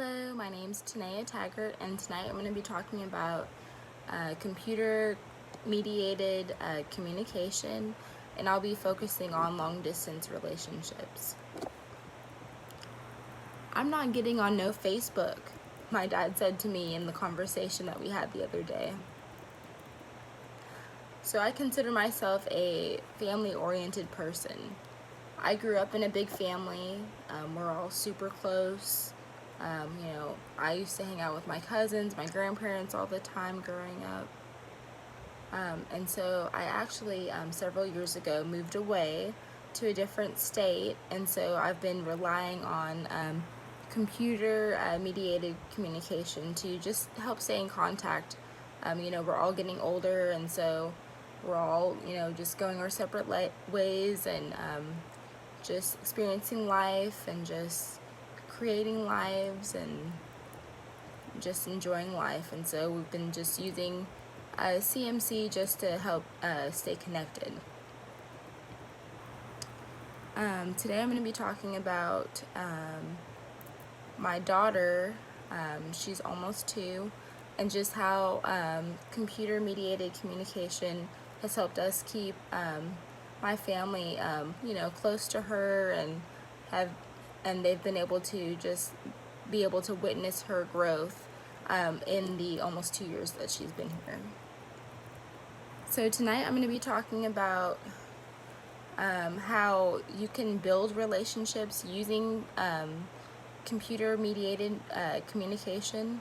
Hello, my name's Tanea Taggart, and tonight I'm going to be talking about computer-mediated communication, and I'll be focusing on long-distance relationships. I'm not getting on no Facebook, my dad said to me in the conversation that we had the other day. So I consider myself a family-oriented person. I grew up in a big family. We're all super close. I used to hang out with my cousins, my grandparents all the time growing up. And so I actually, several years ago, moved away to a different state. And so I've been relying on computer-mediated communication to just help stay in contact. We're all getting older, and so we're all, just going our separate ways and just experiencing life and just creating lives and just enjoying life. And so we've been just using CMC just to help stay connected. Today I'm going to be talking about my daughter. She's almost 2, and just how computer-mediated communication has helped us keep my family, close to her, and they've been able to just be able to witness her growth in the almost 2 years that she's been here. So tonight I'm going to be talking about how you can build relationships using computer-mediated communication.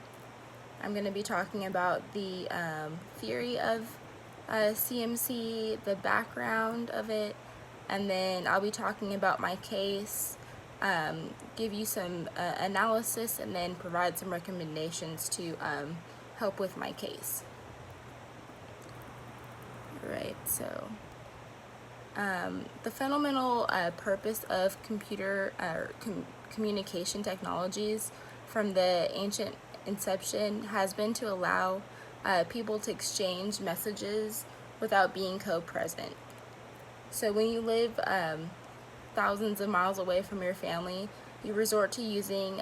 I'm going to be talking about the theory of CMC, the background of it, and then I'll be talking about my case, give you some analysis, and then provide some recommendations to help with my case. Right, so the fundamental purpose of communication technologies from the ancient inception has been to allow people to exchange messages without being co-present. So when you live thousands of miles away from your family, you resort to using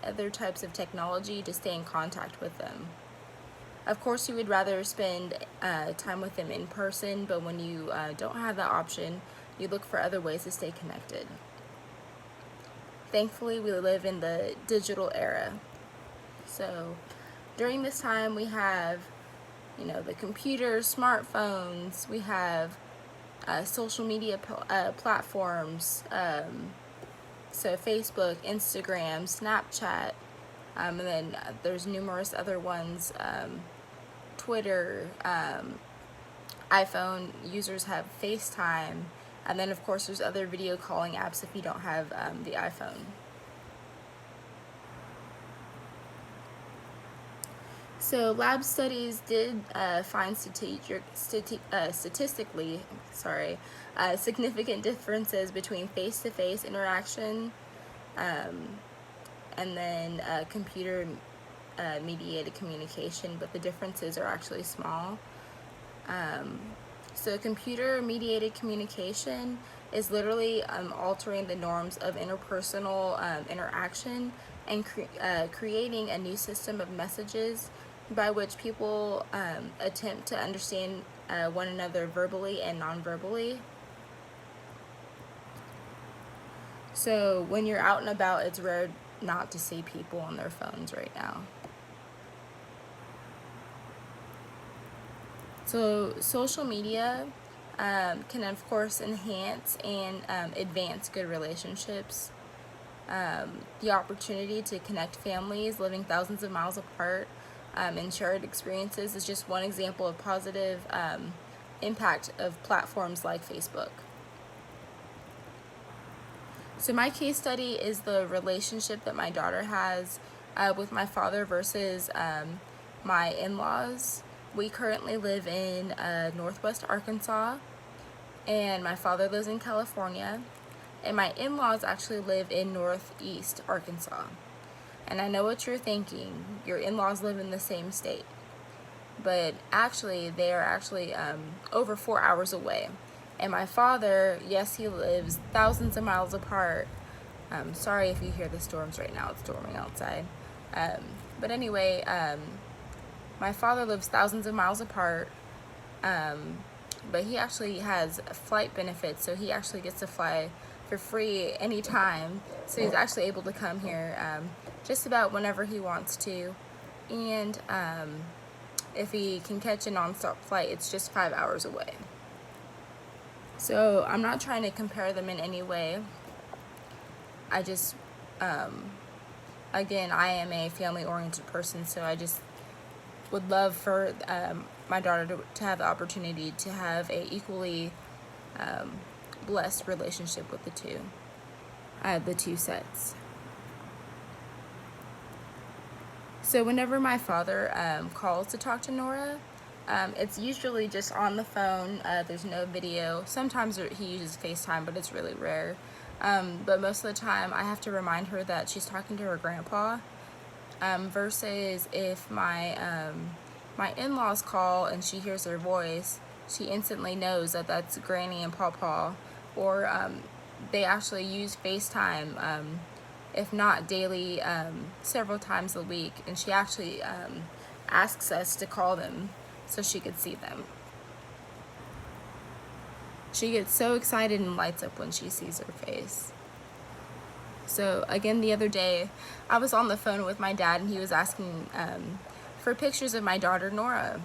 other types of technology to stay in contact with them. Of course, you would rather spend time with them in person, but when you don't have that option, you look for other ways to stay connected. Thankfully, we live in the digital era. So during this time, we have, the computers, smartphones, we have social media platforms, so Facebook, Instagram, Snapchat, and then there's numerous other ones, Twitter, iPhone users have FaceTime, and then of course there's other video calling apps if you don't have the iPhone. So lab studies did find statistically significant differences between face-to-face interaction and then computer-mediated communication, but the differences are actually small. So computer-mediated communication is literally altering the norms of interpersonal interaction and creating a new system of messages by which people attempt to understand one another verbally and non-verbally. So when you're out and about, it's rare not to see people on their phones right now. So social media can of course enhance and advance good relationships. The opportunity to connect families living thousands of miles apart and shared experiences is just one example of positive impact of platforms like Facebook. So my case study is the relationship that my daughter has with my father versus my in-laws. We currently live in Northwest Arkansas, and my father lives in California, and my in-laws actually live in Northeast Arkansas. And I know what you're thinking, your in-laws live in the same state, but actually they are actually over 4 hours away. And my father, yes, he lives thousands of miles apart. Sorry if you hear the storms right now, it's storming outside. But anyway, my father lives thousands of miles apart, but he actually has flight benefits, so he actually gets to fly for free anytime. So he's actually able to come here just about whenever he wants to. And if he can catch a nonstop flight, it's just 5 hours away. So I'm not trying to compare them in any way. I just, again, I am a family-oriented person, so I just would love for my daughter to have the opportunity to have a equally blessed relationship with the two sets. So whenever my father calls to talk to Nora, it's usually just on the phone. There's no video. Sometimes he uses FaceTime, but it's really rare. But most of the time, I have to remind her that she's talking to her grandpa. Versus if my in-laws call and she hears their voice, she instantly knows that that's Granny and Pawpaw. Or they actually use FaceTime, if not daily, several times a week, and she actually asks us to call them so she could see them. She gets so excited and lights up when she sees her face. So again, the other day, I was on the phone with my dad, and he was asking for pictures of my daughter Nora.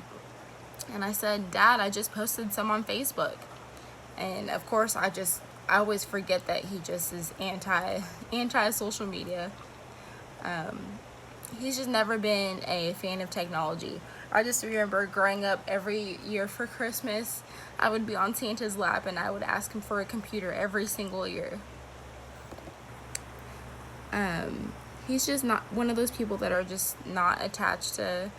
And I said, Dad, I just posted some on Facebook. And of course, I always forget that he just is anti social media. He's just never been a fan of technology. I just remember growing up, every year for Christmas, I would be on Santa's lap and I would ask him for a computer every single year. He's just not one of those people that are just not attached to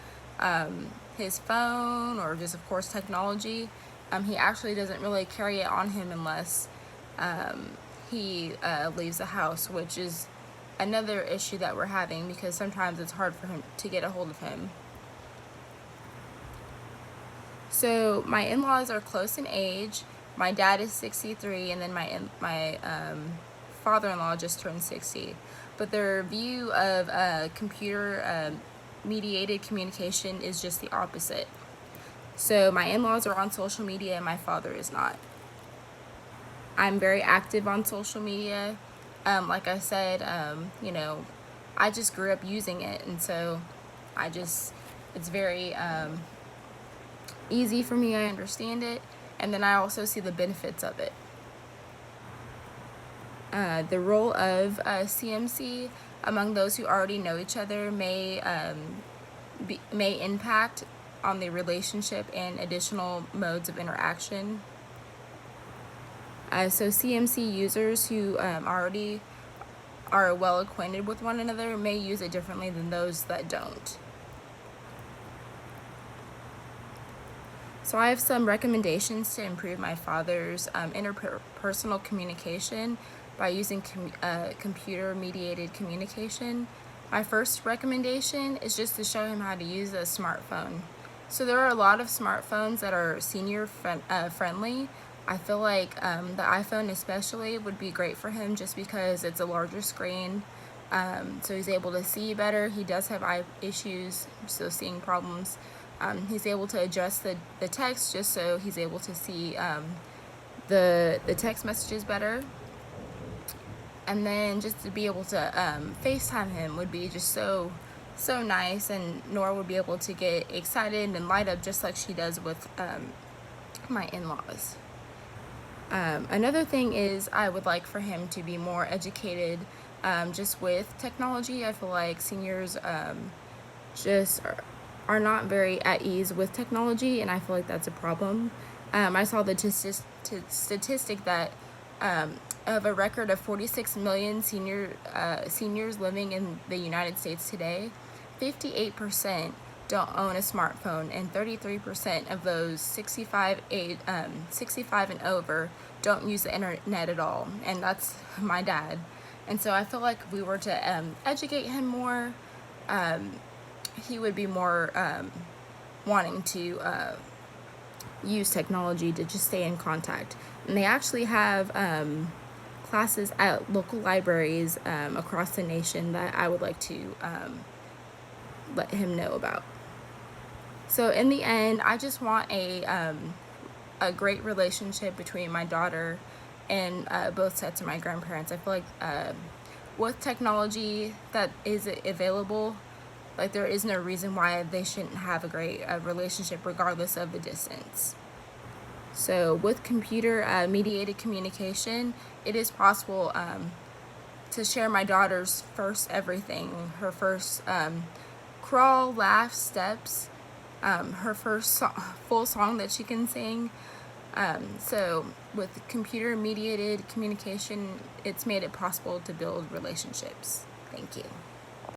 his phone or just, of course, technology. He actually doesn't really carry it on him unless he leaves the house, which is another issue that we're having because sometimes it's hard for him to get a hold of him. So my in-laws are close in age. My dad is 63, and then my father-in-law just turned 60. But their view of computer mediated communication is just the opposite. So my in-laws are on social media and my father is not. I'm very active on social media. Like I said, I just grew up using it, and so it's very easy for me. I understand it, and then I also see the benefits of it. The role of CMC among those who already know each other may impact on the relationship and additional modes of interaction. So CMC users who already are well acquainted with one another may use it differently than those that don't. So I have some recommendations to improve my father's interpersonal communication by using computer-mediated communication. My first recommendation is just to show him how to use a smartphone. So there are a lot of smartphones that are senior friendly. I feel like the iPhone especially would be great for him just because it's a larger screen, so he's able to see better. He does have eye issues, so seeing problems. He's able to adjust the text just so he's able to see the text messages better. And then just to be able to FaceTime him would be just so nice, and Nora would be able to get excited and light up just like she does with my in-laws. Another thing is I would like for him to be more educated just with technology. I feel like seniors just are not very at ease with technology, and I feel like that's a problem. I saw the statistic that of a record of 46 million seniors living in the United States today, 58% don't own a smartphone, and 33% of those 65 and over don't use the internet at all, and that's my dad. And so I feel like if we were to educate him more, he would be more wanting to use technology to just stay in contact. And they actually have classes at local libraries across the nation that I would like to let him know about. So in the end, I just want a great relationship between my daughter and both sets of my grandparents. I feel like with technology that is available, like there is no reason why they shouldn't have a great relationship regardless of the distance. So with computer mediated communication, it is possible to share my daughter's first everything, her first crawl, laugh, steps, her first full song that she can sing. So with computer mediated communication, it's made it possible to build relationships. Thank you.